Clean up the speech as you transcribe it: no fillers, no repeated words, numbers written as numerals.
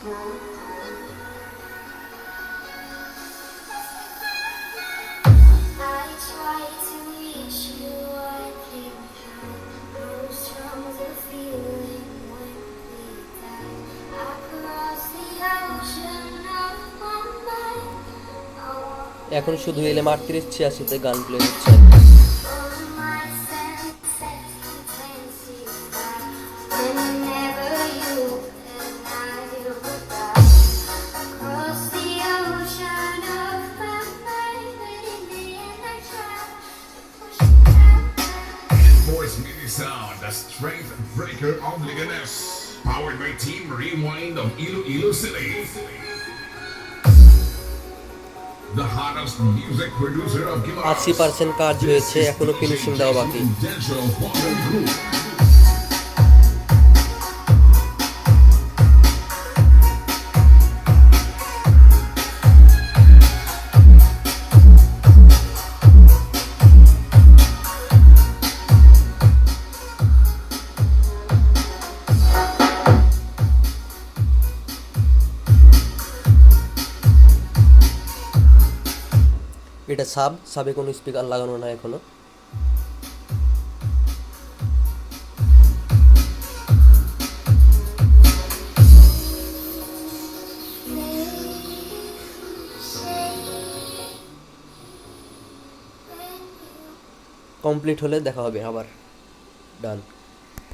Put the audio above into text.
এখন শুধু এলএম 3886 গান প্লে হচ্ছে। Voice MIDI sound, the strength breaker of Liganes, powered by Team Rewind of Iloilo City. The hottest music producer of Gilas. 80% কাজ হয়েছে, এখনো finishing দেওয়া বাকি। এটা সাবে কোনো স্পিকার লাগানো না এখনো। কমপ্লিট হলে দেখা হবে আবার। ডান।